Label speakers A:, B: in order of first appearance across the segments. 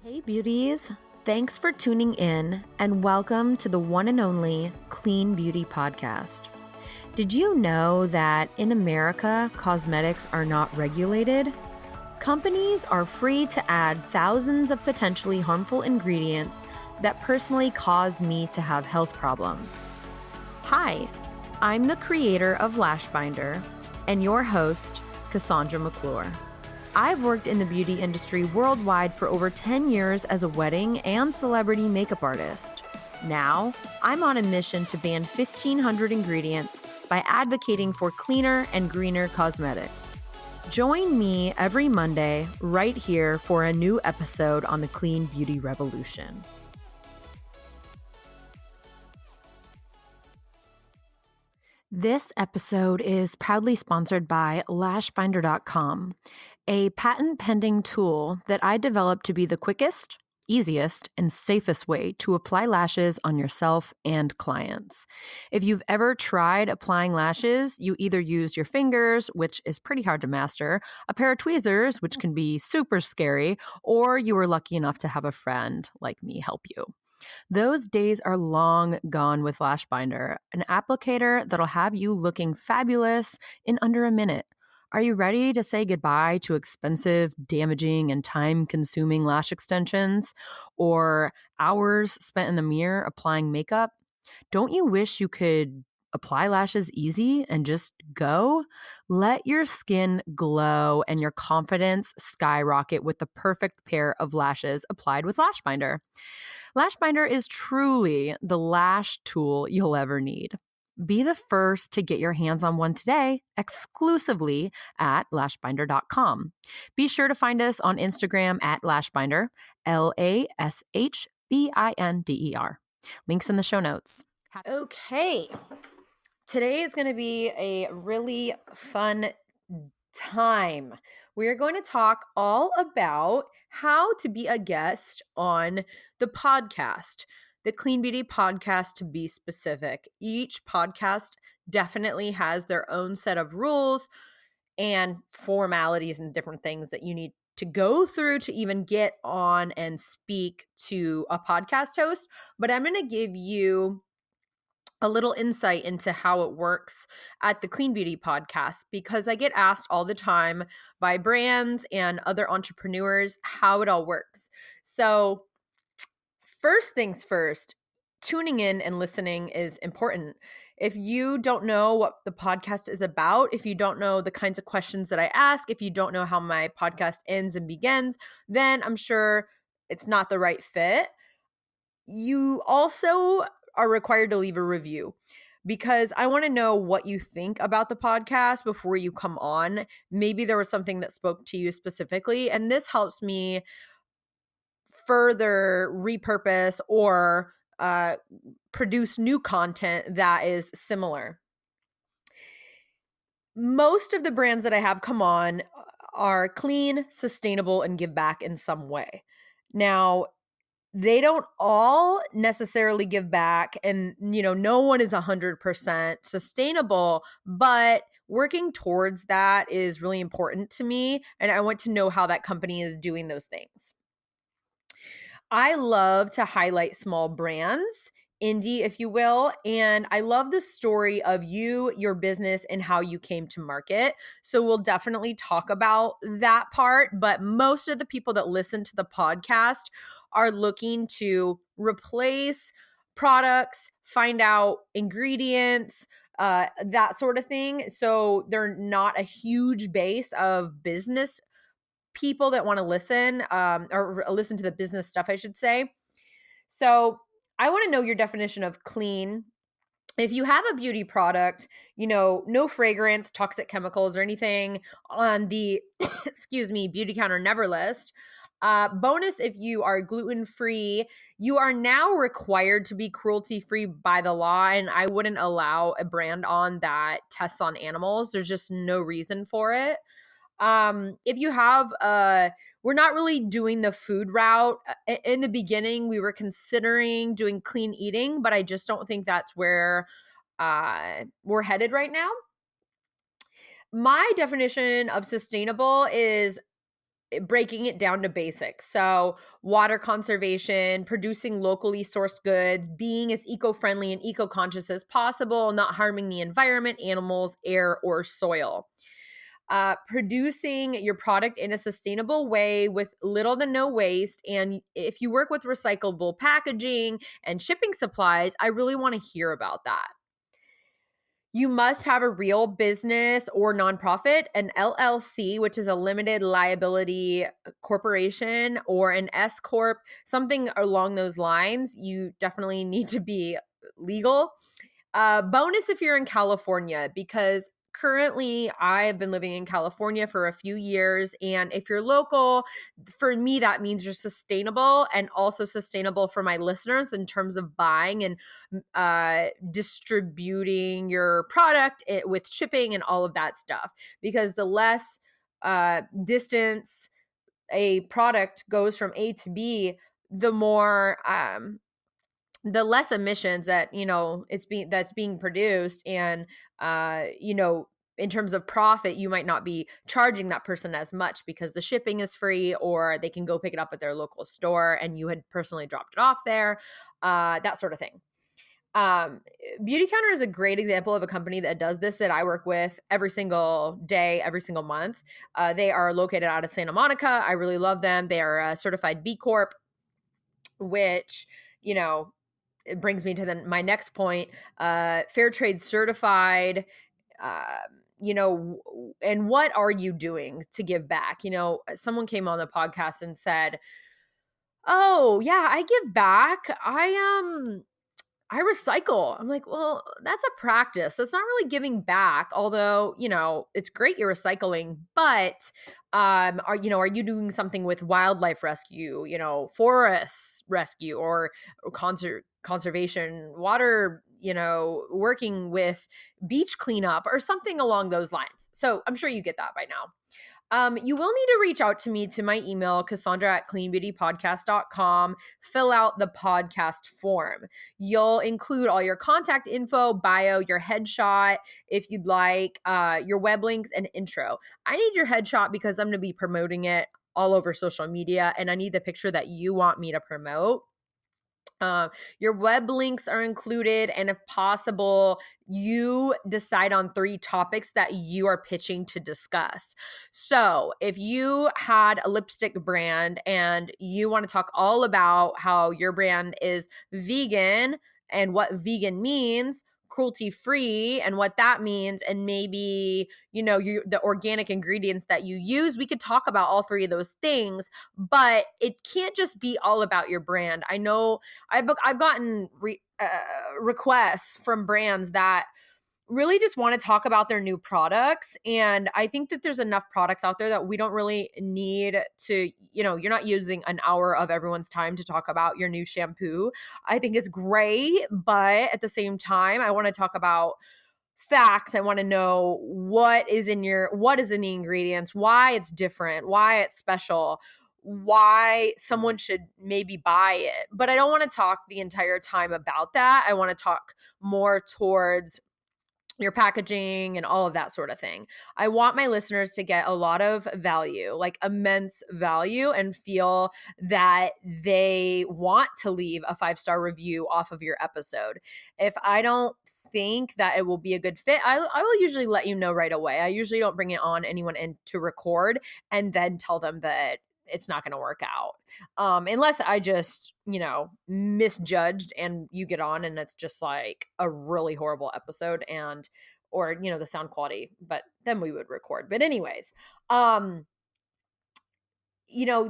A: Hey beauties, thanks for tuning in and welcome to the one and only Clean Beauty Podcast. Did you know that in America, cosmetics are not regulated? Companies are free to add thousands of potentially harmful ingredients that personally cause me to have health problems. Hi, I'm the creator of Lash Binder and your host, Cassandra McClure. I've worked in the beauty industry worldwide for over 10 years as a wedding and celebrity makeup artist. Now, I'm on a mission to ban 1,500 ingredients by advocating for cleaner and greener cosmetics. Join me every Monday right here for a new episode on the Clean Beauty Revolution. This episode is proudly sponsored by lashbinder.com, a patent-pending tool that I developed to be the quickest, easiest, and safest way to apply lashes on yourself and clients. If you've ever tried applying lashes, you either use your fingers, which is pretty hard to master, a pair of tweezers, which can be super scary, or you were lucky enough to have a friend like me help you. Those days are long gone with Lash Binder, an applicator that'll have you looking fabulous in under a minute. Are you ready to say goodbye to expensive, damaging, and time-consuming lash extensions or hours spent in the mirror applying makeup? Don't you wish you could apply lashes easy and just go? Let your skin glow and your confidence skyrocket with the perfect pair of lashes applied with Lash Binder. Lash Binder is truly the lash tool you'll ever need. Be the first to get your hands on one today, exclusively at lashbinder.com. Be sure to find us on Instagram at lashbinder, LASHBINDER. Links in the show notes. Okay, today is going to be a really fun time. We're going to talk all about how to be a guest on the podcast, the Clean Beauty Podcast to be specific. Each podcast definitely has their own set of rules and formalities and different things that you need to go through to even get on and speak to a podcast host. But I'm going to give you a little insight into how it works at the Clean Beauty Podcast, because I get asked all the time by brands and other entrepreneurs how it all works. So first things first, tuning in and listening is important. If you don't know what the podcast is about, if you don't know the kinds of questions that I ask, if you don't know how my podcast ends and begins, then I'm sure it's not the right fit. You also are required to leave a review, because I want to know what you think about the podcast before you come on. Maybe there was something that spoke to you specifically, and this helps me further repurpose or produce new content that is similar. Most of the brands that I have come on are clean, sustainable, and give back in some way. Now, they don't all necessarily give back, and no one is 100% sustainable, but working towards that is really important to me, and I want to know how that company is doing those things. I love to highlight small brands, indie, if you will, and I love the story of you, your business, and how you came to market. So we'll definitely talk about that part, but most of the people that listen to the podcast are looking to replace products, find out ingredients, that sort of thing. So they're not a huge base of business people that want to listen, or listen to the business stuff, I should say. So I want to know your definition of clean. If you have a beauty product, no fragrance, toxic chemicals, or anything on the, beauty counter never list. Bonus, if you are gluten-free, you are now required to be cruelty-free by the law, and I wouldn't allow a brand on that tests on animals. There's just no reason for it. If you have, we're not really doing the food route. In the beginning, we were considering doing clean eating, but I just don't think that's where we're headed right now. My definition of sustainable is breaking it down to basics. So water conservation, producing locally sourced goods, being as eco-friendly and eco-conscious as possible, not harming the environment, animals, air, or soil. Producing your product in a sustainable way with little to no waste. And if you work with recyclable packaging and shipping supplies, I really want to hear about that. You must have a real business or nonprofit, an LLC, which is a limited liability corporation, or an S Corp, something along those lines. You definitely need to be legal. Bonus if you're in California, because currently I've been living in California for a few years. And if you're local, for me, that means you're sustainable, and also sustainable for my listeners in terms of buying and distributing your product with shipping and all of that stuff. Because the less distance a product goes from A to B, the more the less emissions that that's being produced. And in terms of profit, you might not be charging that person as much because the shipping is free, or they can go pick it up at their local store and you had personally dropped it off there, that sort of thing. Beauty Counter is a great example of a company that does this, that I work with every single day, every single month. They are located out of Santa Monica. I really love them. They are a certified B Corp, which, it brings me to my next point. Fair trade certified. And what are you doing to give back? Someone came on the podcast and said, "Oh yeah, I give back. I recycle." I'm like, well, that's a practice. That's not really giving back. Although, it's great you're recycling, but are you doing something with wildlife rescue, forest rescue, or conservation, water, working with beach cleanup or something along those lines. So I'm sure you get that by now. You will need to reach out to me to my email, Cassandra@cleanbeautypodcast.com. Fill out the podcast form. You'll include all your contact info, bio, your headshot, if you'd like, your web links, and intro. I need your headshot because I'm going to be promoting it all over social media, and I need the picture that you want me to promote. Your web links are included, and if possible, you decide on 3 topics that you are pitching to discuss. So if you had a lipstick brand and you want to talk all about how your brand is vegan and what vegan means, cruelty-free and what that means, and maybe, the organic ingredients that you use, we could talk about all 3 of those things, but it can't just be all about your brand. I know I've gotten requests from brands that really just want to talk about their new products. And I think that there's enough products out there that we don't really need to, you're not using an hour of everyone's time to talk about your new shampoo. I think it's great, but at the same time, I want to talk about facts. I want to know what is in the ingredients, why it's different, why it's special, why someone should maybe buy it. But I don't want to talk the entire time about that. I want to talk more towards your packaging and all of that sort of thing. I want my listeners to get a lot of value, like immense value, and feel that they want to leave a 5-star review off of your episode. If I don't think that it will be a good fit, I will usually let you know right away. I usually don't bring it on anyone in to record and then tell them that it's not going to work out. Unless I just, misjudged and you get on and it's just like a really horrible episode or the sound quality, but then we would record. But anyways, the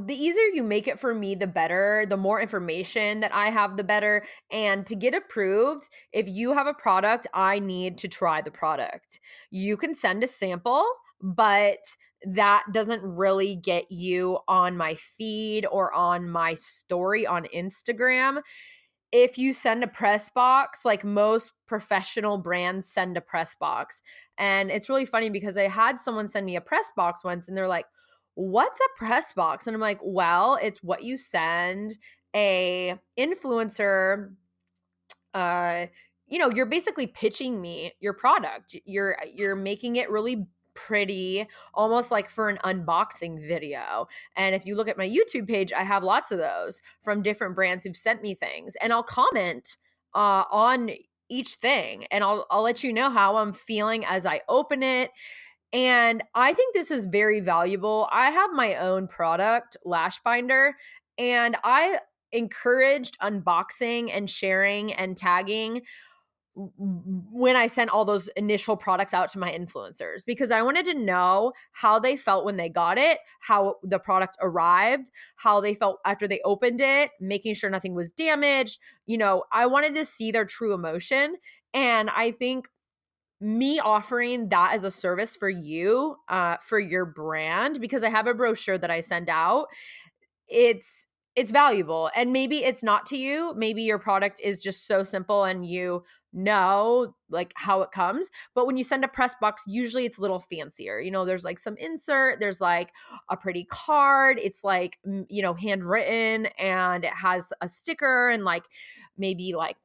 A: easier you make it for me, the better. The more information that I have, the better. And to get approved, if you have a product, I need to try the product. You can send a sample, but that doesn't really get you on my feed or on my story on Instagram. If you send a press box, like most professional brands send a press box. And it's really funny because I had someone send me a press box once and they're like, "What's a press box?" And I'm like, "Well, it's what you send a influencer. You're basically pitching me your product. You're making it really pretty, almost like for an unboxing video. And if you look at my YouTube page, I have lots of those from different brands who've sent me things, and I'll comment on each thing, and I'll let you know how I'm feeling as I open it. And I think this is very valuable. I have my own product, Lash Binder, and I encouraged unboxing and sharing and tagging when I sent all those initial products out to my influencers, because I wanted to know how they felt when they got it, how the product arrived, how they felt after they opened it, making sure nothing was damaged. I wanted to see their true emotion. And I think me offering that as a service for you, for your brand, because I have a brochure that I send out, it's valuable. And maybe it's not to you. Maybe your product is just so simple and you know like how it comes. But when you send a press box, usually it's a little fancier. There's like some insert, there's like a pretty card. It's like, handwritten, and it has a sticker and like maybe like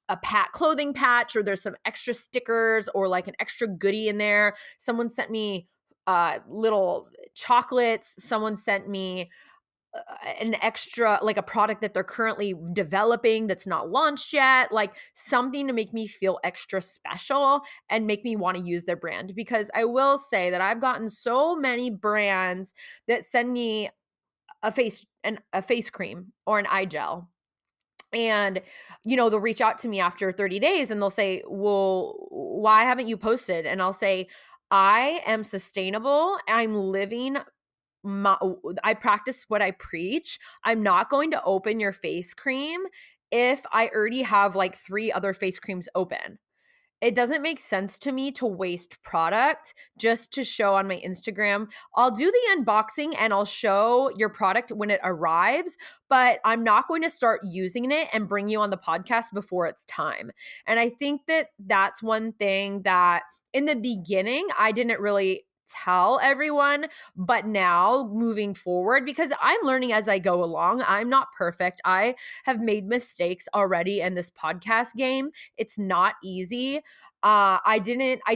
A: a clothing patch, or there's some extra stickers or like an extra goodie in there. Someone sent me little chocolates. Someone sent me an extra, like a product that they're currently developing that's not launched yet, like something to make me feel extra special and make me want to use their brand. Because I will say that I've gotten so many brands that send me a face cream or an eye gel, and they'll reach out to me after 30 days and they'll say, well, why haven't you posted? And I'll say, I am sustainable. I'm living I practice what I preach. I'm not going to open your face cream if I already have like 3 other face creams open. It doesn't make sense to me to waste product just to show on my Instagram. I'll do the unboxing and I'll show your product when it arrives, but I'm not going to start using it and bring you on the podcast before it's time. And I think that that's one thing that in the beginning, I didn't really tell everyone, but now moving forward, because I'm learning as I go along, I'm not perfect. I have made mistakes already in this podcast game. It's not easy. I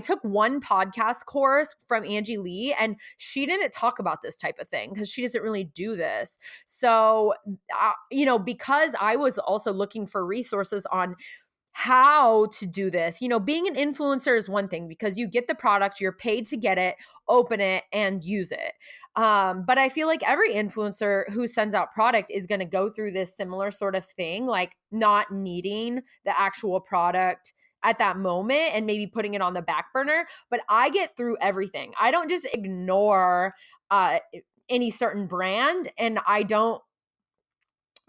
A: took one podcast course from Angie Lee, and she didn't talk about this type of thing because she doesn't really do this. So, because I was also looking for resources on how to do this. Being an influencer is one thing because you get the product, you're paid to get it, open it, and use it. But I feel like every influencer who sends out product is going to go through this similar sort of thing, like not needing the actual product at that moment and maybe putting it on the back burner. But I get through everything. I don't just ignore any certain brand, and I don't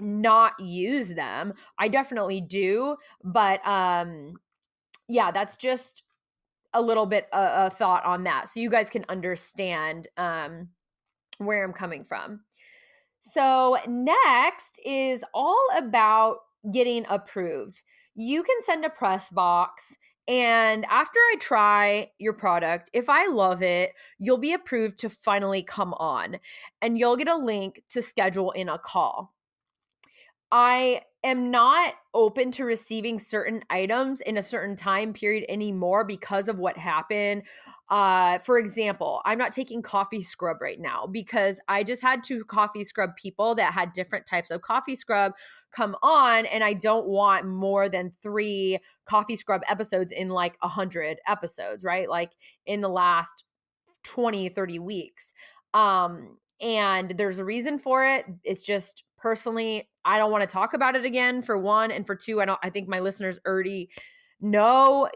A: not use them. I definitely do. But yeah, that's just a little bit a thought on that, so you guys can understand where I'm coming from. So next is all about getting approved. You can send a press box, and after I try your product, if I love it, you'll be approved to finally come on, and you'll get a link to schedule in a call. I am not open to receiving certain items in a certain time period anymore because of what happened. For example, I'm not taking coffee scrub right now because I just had 2 coffee scrub people that had different types of coffee scrub come on, and I don't want more than 3 coffee scrub episodes in like 100 episodes, right? Like in the last 20, 30 weeks. And there's a reason for it. It's just personally, I don't want to talk about it again, for one. And for 2, I think my listeners already know,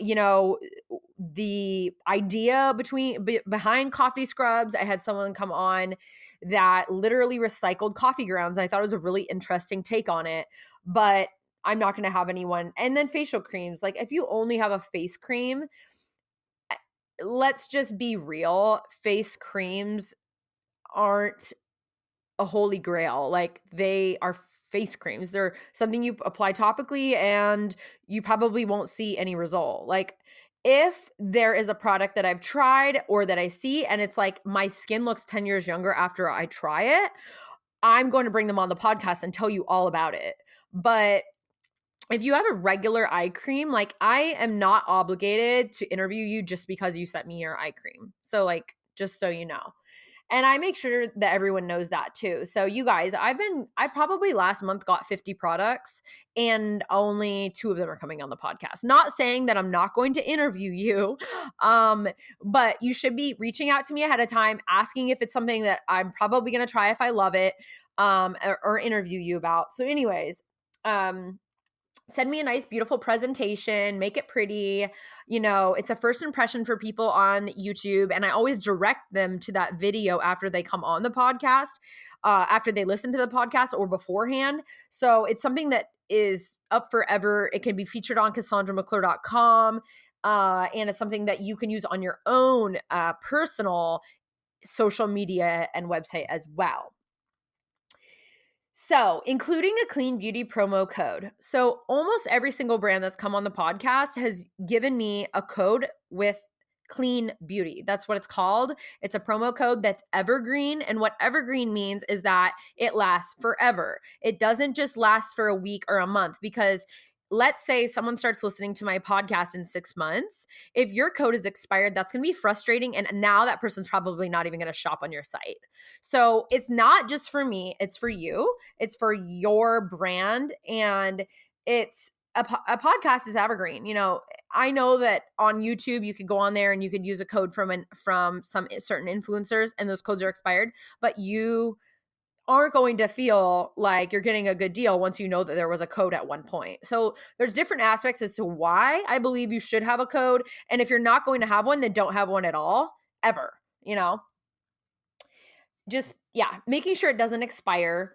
A: the idea behind coffee scrubs. I had someone come on that literally recycled coffee grounds. I thought it was a really interesting take on it, but I'm not going to have anyone. And then facial creams. Like if you only have a face cream, let's just be real. Face creams aren't a holy grail. Like they are face creams. They're something you apply topically and you probably won't see any result. Like if there is a product that I've tried or that I see and it's like my skin looks 10 years younger after I try it, I'm going to bring them on the podcast and tell you all about it. But if you have a regular eye cream, like I am not obligated to interview you just because you sent me your eye cream. So like just so you know. And I make sure that everyone knows that too. So you guys, I probably last month got 50 products and only 2 of them are coming on the podcast. Not saying that I'm not going to interview you, but you should be reaching out to me ahead of time, asking if it's something that I'm probably going to try if I love it, or interview you about. So anyways, send me a nice, beautiful presentation, make it pretty. It's a first impression for people on YouTube. And I always direct them to that video after they come on the podcast, after they listen to the podcast or beforehand. So it's something that is up forever. It can be featured on CassandraMcClure.com. And it's something that you can use on your own personal social media and website as well. So, including a clean beauty promo code. So, almost every single brand that's come on the podcast has given me a code with clean beauty. That's what it's called. It's a promo code that's evergreen. And what evergreen means is that it lasts forever. It doesn't just last for a week or a month, because let's say someone starts listening to my podcast in 6 months. If your code is expired, that's going to be frustrating. And now that person's probably not even going to shop on your site. So it's not just for me, it's for you. It's for your brand. And it's a podcast is evergreen. I know that on YouTube, you could go on there and you could use a code from some certain influencers and those codes are expired, but you aren't going to feel like you're getting a good deal once you know that there was a code at one point. So there's different aspects as to why I believe you should have a code. And if you're not going to have one, then don't have one at all, ever, just, making sure it doesn't expire.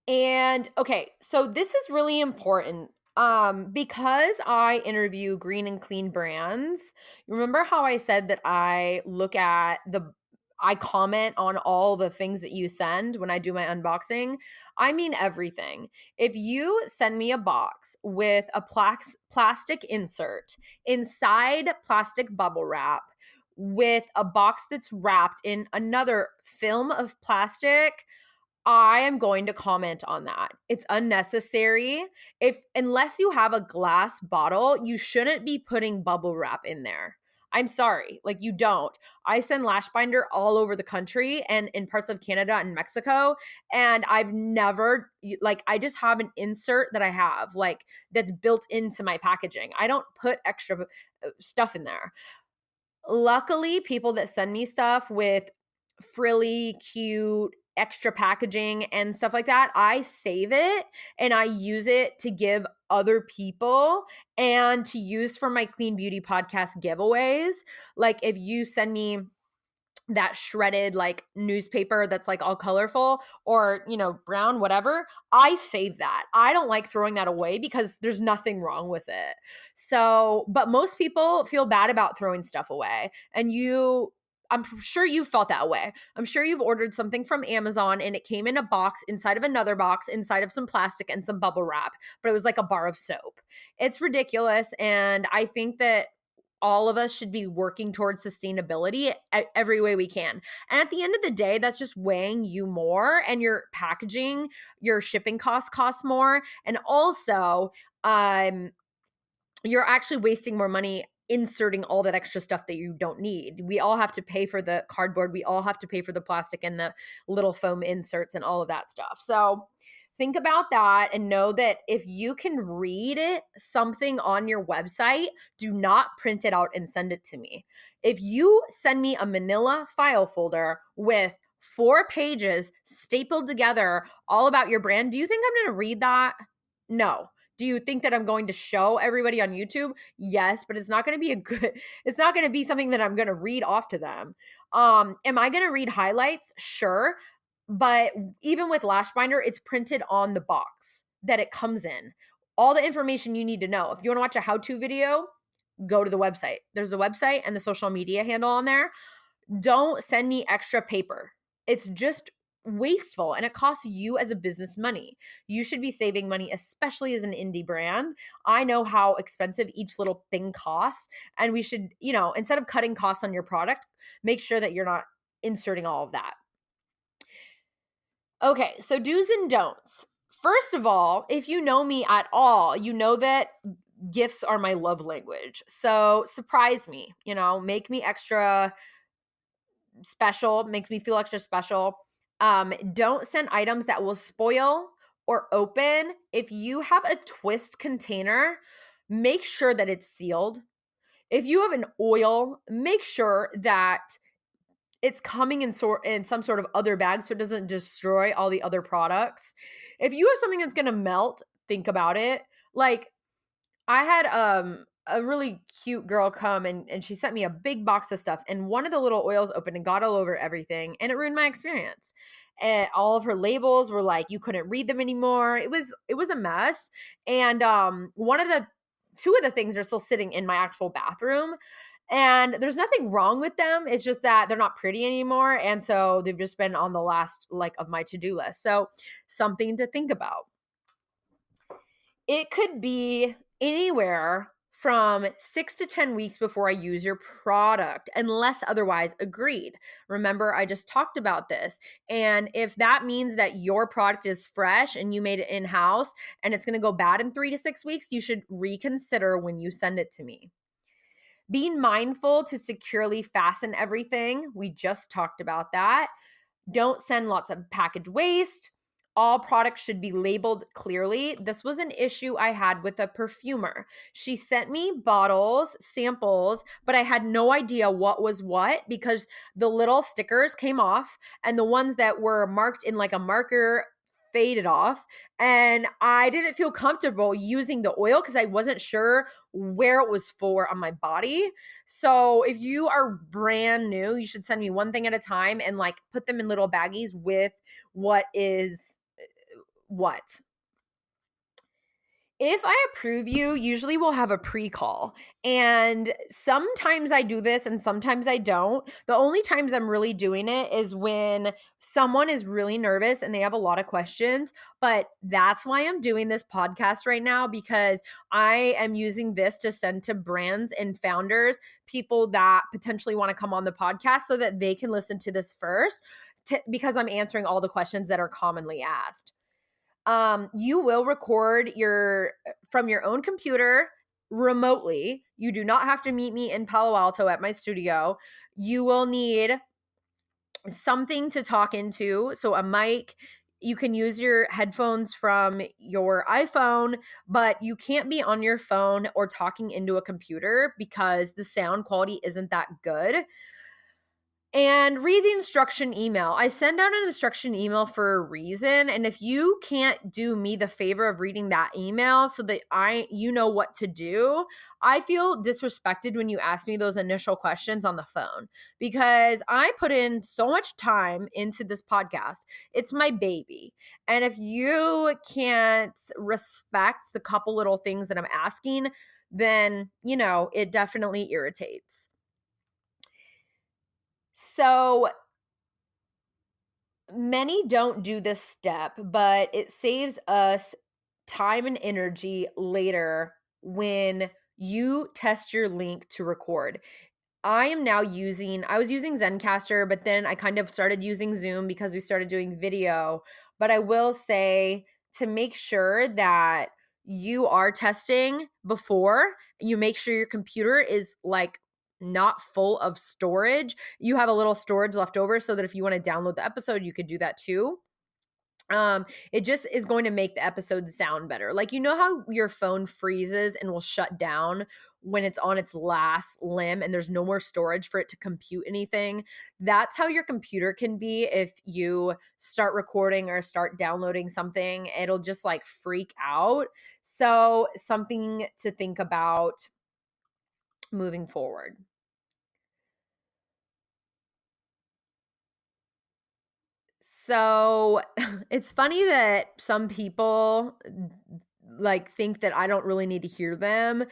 A: And okay, so this is really important. Because I interview green and clean brands, remember how I said that I comment on all the things that you send when I do my unboxing? I mean everything. If you send me a box with a plastic insert inside plastic bubble wrap, with a box that's wrapped in another film of plastic, I am going to comment on that. It's unnecessary. Unless you have a glass bottle, you shouldn't be putting bubble wrap in there. I'm sorry, like you don't. I send lash binder all over the country and in parts of Canada and Mexico, and I've never, I just have an insert that I have that's built into my packaging. I don't put extra stuff in there. Luckily, people that send me stuff with frilly, cute, extra packaging and stuff like that, I save it and I use it to give other people and to use for my Clean Beauty podcast giveaways. Like if you send me that shredded newspaper that's all colorful or brown, whatever, I save that. I don't like throwing that away because there's nothing wrong with it. So, but most people feel bad about throwing stuff away, and I'm sure you felt that way. I'm sure you've ordered something from Amazon and it came in a box inside of another box inside of some plastic and some bubble wrap, but it was like a bar of soap. It's ridiculous. And I think that all of us should be working towards sustainability every way we can. And at the end of the day, that's just weighing you more, and your packaging, your shipping costs more. And also, you're actually wasting more money inserting all that extra stuff that you don't need. We all have to pay for the cardboard. We all have to pay for the plastic and the little foam inserts and all of that stuff. So think about that and know that if you can read something on your website, do not print it out and send it to me. If you send me a manila file folder with 4 pages stapled together all about your brand, do you think I'm going to read that? No. Do you think that I'm going to show everybody on YouTube? Yes, but it's not going to be it's not going to be something that I'm going to read off to them. Am I going to read highlights? Sure. But even with lash binder, it's printed on the box that it comes in. All the information you need to know. If you want to watch a how-to video, go to the website. There's a website and the social media handle on there. Don't send me extra paper. It's just wasteful and it costs you as a business money. You should be saving money, especially as an indie brand. I know how expensive each little thing costs, and we should, instead of cutting costs on your product, make sure that you're not inserting all of that. Okay, so do's and don'ts. First of all, if you know me at all, you know that gifts are my love language. So surprise me, make me extra special, make me feel extra special. Don't send items that will spoil or open. If you have a twist container, make sure that it's sealed. If you have an oil, make sure that it's coming in some sort of other bag so it doesn't destroy all the other products. If you have something that's going to melt, think about it. Like, I had a really cute girl come and she sent me a big box of stuff, and one of the little oils opened and got all over everything, and it ruined my experience. And all of her labels were like, you couldn't read them anymore. It was a mess. And two of the things are still sitting in my actual bathroom. And there's nothing wrong with them. It's just that they're not pretty anymore. And so they've just been on the last of my to-do list. So something to think about. It could be anywhere from 6 to 10 weeks before I use your product, unless otherwise agreed. Remember, I just talked about this. And if that means that your product is fresh and you made it in-house and it's going to go bad in 3 to 6 weeks, you should reconsider when you send it to me. Being mindful to securely fasten everything. We just talked about that. Don't send lots of package waste. All products should be labeled clearly. This was an issue I had with a perfumer. She sent me bottles, samples, but I had no idea what was what because the little stickers came off and the ones that were marked in like a marker faded off. And I didn't feel comfortable using the oil because I wasn't sure where it was for on my body. So if you are brand new, you should send me one thing at a time and like put them in little baggies with what is what. If I approve you, usually we'll have a pre-call. And sometimes I do this and sometimes I don't. The only times I'm really doing it is when someone is really nervous and they have a lot of questions. But that's why I'm doing this podcast right now, because I am using this to send to brands and founders, people that potentially want to come on the podcast so that they can listen to this first, because I'm answering all the questions that are commonly asked. You will record from your own computer remotely. You do not have to meet me in Palo Alto at my studio. You will need something to talk into. So a mic, you can use your headphones from your iPhone, but you can't be on your phone or talking into a computer because the sound quality isn't that good. And read the instruction email. I send out an instruction email for a reason. And if you can't do me the favor of reading that email so that you know what to do, I feel disrespected when you ask me those initial questions on the phone, because I put in so much time into this podcast. It's my baby. And if you can't respect the couple little things that I'm asking, then, it definitely irritates. So many don't do this step, but it saves us time and energy later when you test your link to record. I was using Zencaster, but then I kind of started using Zoom because we started doing video. But I will say, to make sure that you are testing before, you make sure your computer is like not full of storage. You have a little storage left over so that if you want to download the episode, you could do that too. It just is going to make the episode sound better. Like, how your phone freezes and will shut down when it's on its last limb and there's no more storage for it to compute anything. That's how your computer can be if you start recording or start downloading something. It'll just like freak out. So something to think about moving forward. So it's funny that some people like think that I don't really need to hear them,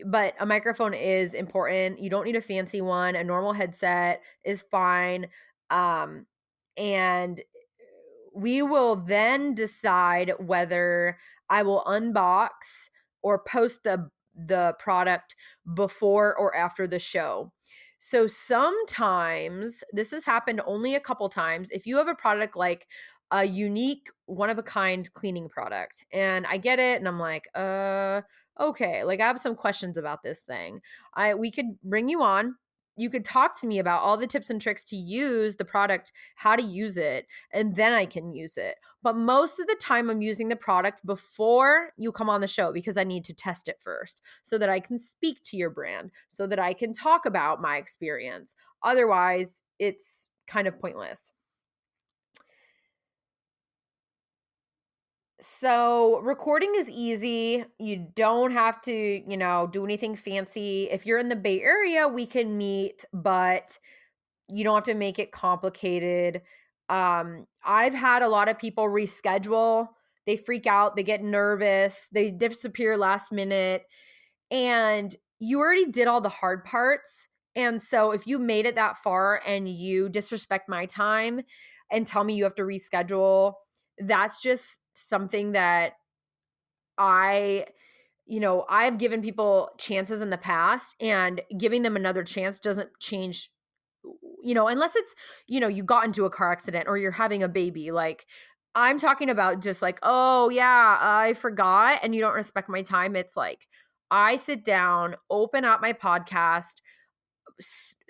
A: but a microphone is important. You don't need a fancy one. A normal headset is fine. And we will then decide whether I will unbox or post the product before or after the show. So sometimes, this has happened only a couple times, if you have a product like a unique one of a kind cleaning product and I get it and I'm like, okay, like I have some questions about this thing. We could bring you on. You could talk to me about all the tips and tricks to use the product, how to use it, and then I can use it. But most of the time, I'm using the product before you come on the show because I need to test it first so that I can speak to your brand, so that I can talk about my experience. Otherwise, it's kind of pointless. So, recording is easy. You don't have to, do anything fancy. If you're in the Bay Area, we can meet, but you don't have to make it complicated. I've had a lot of people reschedule. They freak out, they get nervous, they disappear last minute, and you already did all the hard parts. And so if you made it that far and you disrespect my time and tell me you have to reschedule, that's just something that I I've given people chances in the past, and giving them another chance doesn't change, unless it's, you got into a car accident or you're having a baby. Like, I'm talking about just like, oh, yeah, I forgot, and you don't respect my time. It's like, I sit down, open up my podcast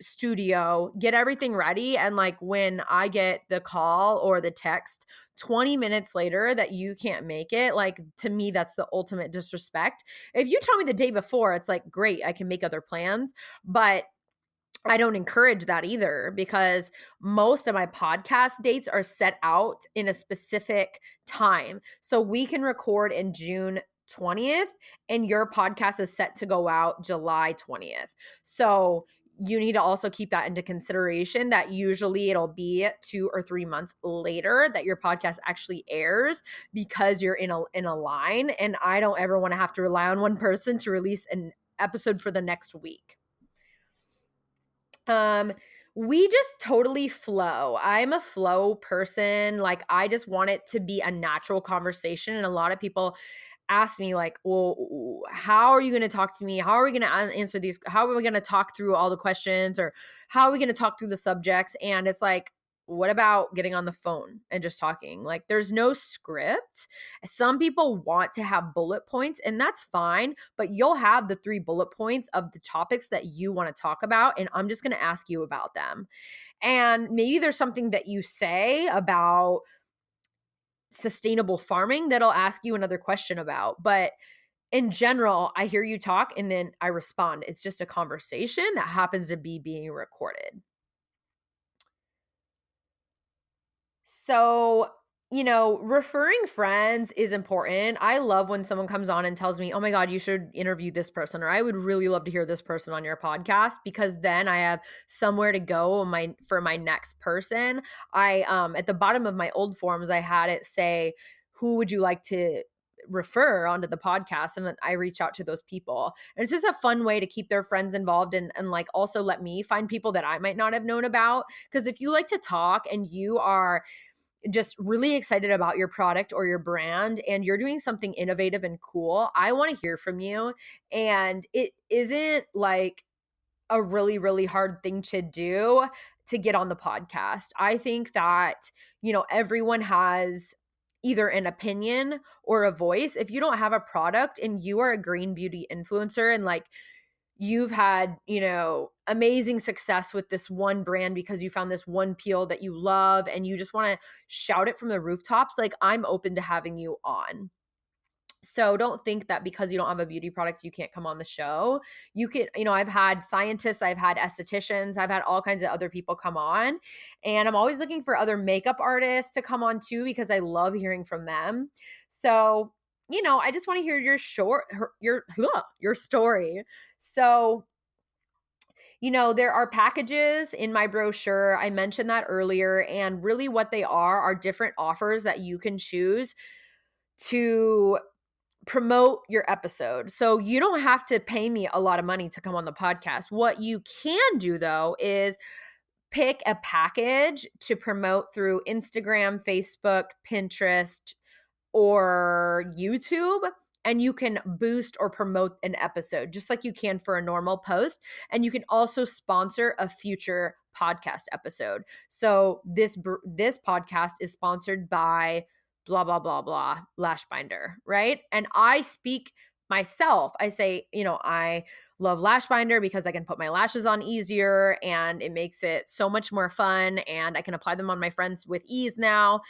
A: studio, get everything ready. And like when I get the call or the text 20 minutes later that you can't make it, like to me, that's the ultimate disrespect. If you tell me the day before, it's like, great, I can make other plans. But I don't encourage that either, because most of my podcast dates are set out in a specific time. So we can record in June 20th and your podcast is set to go out July 20th. So you need to also keep that into consideration, that usually it'll be 2 or 3 months later that your podcast actually airs, because you're in a line, and I don't ever want to have to rely on one person to release an episode for the next week. Um, we just totally flow. I'm a flow person. Like, I just want it to be a natural conversation. And a lot of people ask me, like, well, how are you going to talk to me? How are we going to answer these? How are we going to talk through all the questions, or how are we going to talk through the subjects? And it's like, what about getting on the phone and just talking? Like, there's no script. Some people want to have bullet points, and that's fine, but you'll have the 3 bullet points of the topics that you want to talk about, and I'm just going to ask you about them. And maybe there's something that you say about sustainable farming that I'll ask you another question about. But in general, I hear you talk and then I respond. It's just a conversation that happens to be being recorded. So, referring friends is important. I love when someone comes on and tells me, oh my God, you should interview this person, or I would really love to hear this person on your podcast, because then I have somewhere to go for my next person. I, at the bottom of my old forms, I had it say, who would you like to refer onto the podcast? And then I reach out to those people. And it's just a fun way to keep their friends involved, and like also let me find people that I might not have known about. Because if you like to talk and you are just really excited about your product or your brand and you're doing something innovative and cool, I want to hear from you. And it isn't like a really, really hard thing to do to get on the podcast. I think that, everyone has either an opinion or a voice. If you don't have a product and you are a green beauty influencer, and like you've had, amazing success with this one brand because you found this one peel that you love and you just want to shout it from the rooftops, like, I'm open to having you on. So don't think that because you don't have a beauty product, you can't come on the show. You can, I've had scientists, I've had estheticians, I've had all kinds of other people come on. And I'm always looking for other makeup artists to come on too, because I love hearing from them. So, I just want to hear your story. So, there are packages in my brochure. I mentioned that earlier. And really what they are different offers that you can choose to promote your episode. So you don't have to pay me a lot of money to come on the podcast. What you can do though is pick a package to promote through Instagram, Facebook, Pinterest, or YouTube, and you can boost or promote an episode just like you can for a normal post. And you can also sponsor a future podcast episode. So this podcast is sponsored by blah blah blah blah lash binder, right? And I speak myself. I say, I love lash binder because I can put my lashes on easier and it makes it so much more fun and I can apply them on my friends with ease now,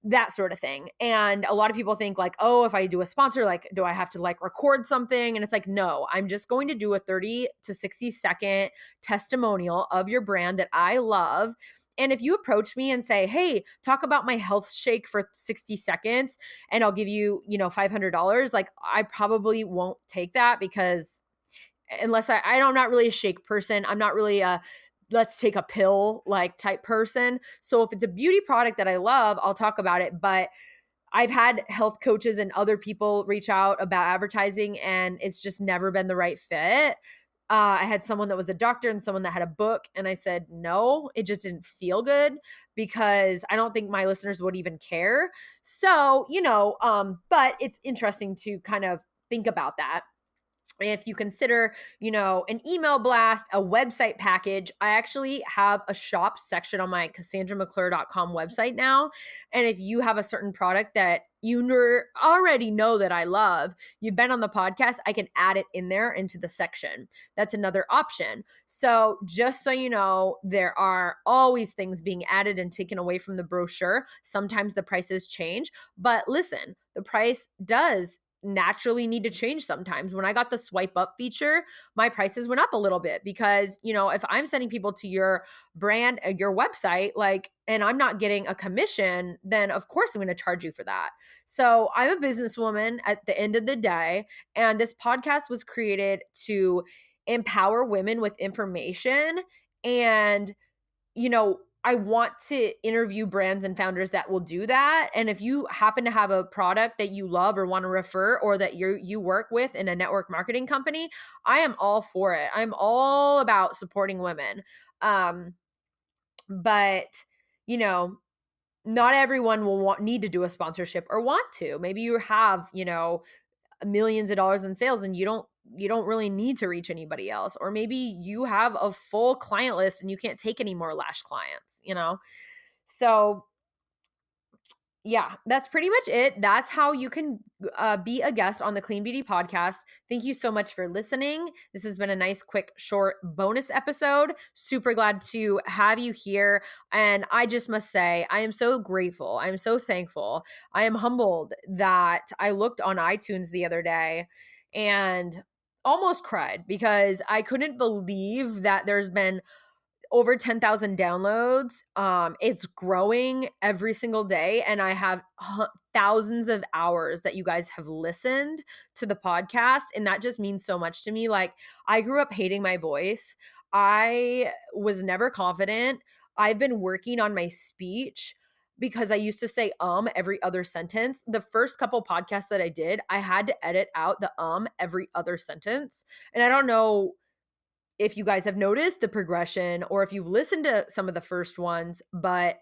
A: that sort of thing. And a lot of people think like, oh, if I do a sponsor, like, do I have to like record something? And it's like, no, I'm just going to do a 30 to 60-second testimonial of your brand that I love. And if you approach me and say, hey, talk about my health shake for 60 seconds and I'll give you, $500, like I probably won't take that because unless I'm not really a shake person. I'm not really a let's take a pill like type person. So if it's a beauty product that I love, I'll talk about it. But I've had health coaches and other people reach out about advertising and it's just never been the right fit. I had someone that was a doctor and someone that had a book and I said, no, it just didn't feel good because I don't think my listeners would even care. So, but it's interesting to kind of think about that. If you consider, an email blast, a website package, I actually have a shop section on my CassandraMcClure.com website now. And if you have a certain product that you already know that I love, you've been on the podcast, I can add it in there into the section. That's another option. So just so you know, there are always things being added and taken away from the brochure. Sometimes the prices change, but listen, the price does naturally need to change sometimes. When I got the swipe up feature, my prices went up a little bit because, if I'm sending people to your brand, your website, like, and I'm not getting a commission, then of course I'm going to charge you for that. So I'm a businesswoman at the end of the day. And this podcast was created to empower women with information. And, I want to interview brands and founders that will do that. And if you happen to have a product that you love or want to refer or that you work with in a network marketing company, I am all for it. I'm all about supporting women. But, not everyone will need to do a sponsorship or want to. Maybe you have, millions of dollars in sales and you don't really need to reach anybody else. Or maybe you have a full client list and you can't take any more lash clients, So yeah, that's pretty much it. That's how you can be a guest on the Clean Beauty podcast. Thank you so much for listening. This has been a nice, quick, short bonus episode. Super glad to have you here. And I just must say, I am so grateful. I am so thankful. I am humbled that I looked on iTunes the other day and almost cried because I couldn't believe that there's been over 10,000 downloads. It's growing every single day. And I have thousands of hours that you guys have listened to the podcast. And that just means so much to me. Like, I grew up hating my voice. I was never confident. I've been working on my speech because I used to say every other sentence. The first couple podcasts that I did, I had to edit out the every other sentence. And I don't know if you guys have noticed the progression or if you've listened to some of the first ones, but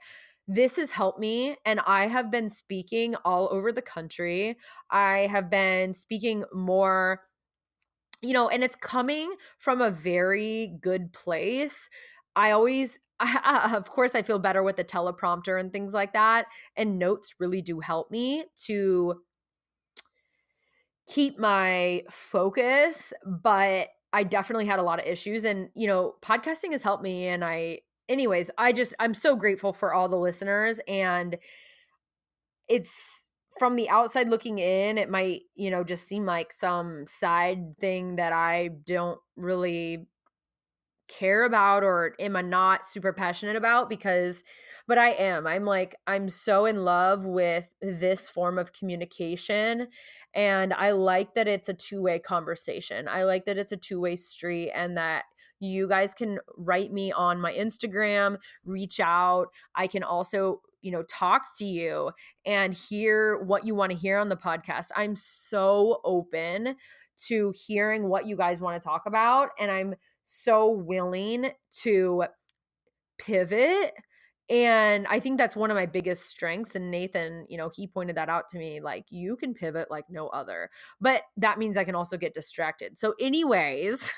A: this has helped me. And I have been speaking all over the country. I have been speaking more, and it's coming from a very good place. Of course, I feel better with the teleprompter and things like that. And notes really do help me to keep my focus, but I definitely had a lot of issues and, podcasting has helped me. And I'm so grateful for all the listeners. And it's from the outside looking in, it might, just seem like some side thing that I don't really care about or am I not super passionate about but I am. I'm so in love with this form of communication and I like that it's a two-way conversation. I like that it's a two-way street and that you guys can write me on my Instagram, reach out. I can also, talk to you and hear what you want to hear on the podcast. I'm so open to hearing what you guys want to talk about and I'm so willing to pivot. And I think that's one of my biggest strengths. And Nathan, he pointed that out to me, like, you can pivot like no other. But that means I can also get distracted. So, anyways,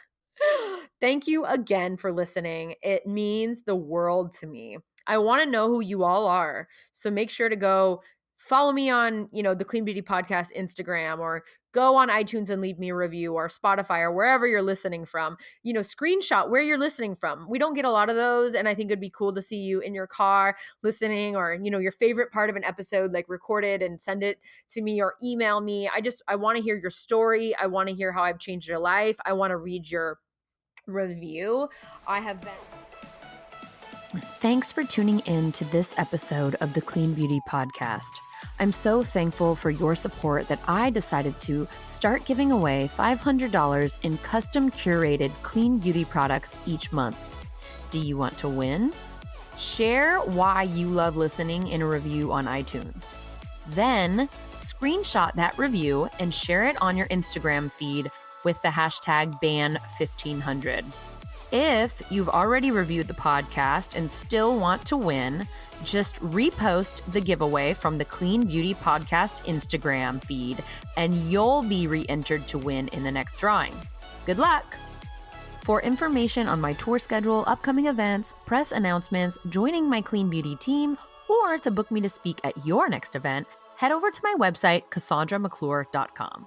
A: thank you again for listening. It means the world to me. I want to know who you all are. So make sure to go follow me on, the Clean Beauty Podcast Instagram or go on iTunes and leave me a review, or Spotify, or wherever you're listening from. Screenshot where you're listening from. We don't get a lot of those, and I think it'd be cool to see you in your car listening, or your favorite part of an episode, like recorded, and send it to me or email me. I want to hear your story. I want to hear how I've changed your life. I want to read your review. Thanks for tuning in to this episode of the Clean Beauty Podcast. I'm so thankful for your support that I decided to start giving away $500 in custom curated clean beauty products each month. Do you want to win? Share why you love listening in a review on iTunes. Then screenshot that review and share it on your Instagram feed with the hashtag #ban1500. If you've already reviewed the podcast and still want to win, just repost the giveaway from the Clean Beauty Podcast Instagram feed, and you'll be re-entered to win in the next drawing. Good luck! For information on my tour schedule, upcoming events, press announcements, joining my Clean Beauty team, or to book me to speak at your next event, head over to my website, CassandraMcClure.com.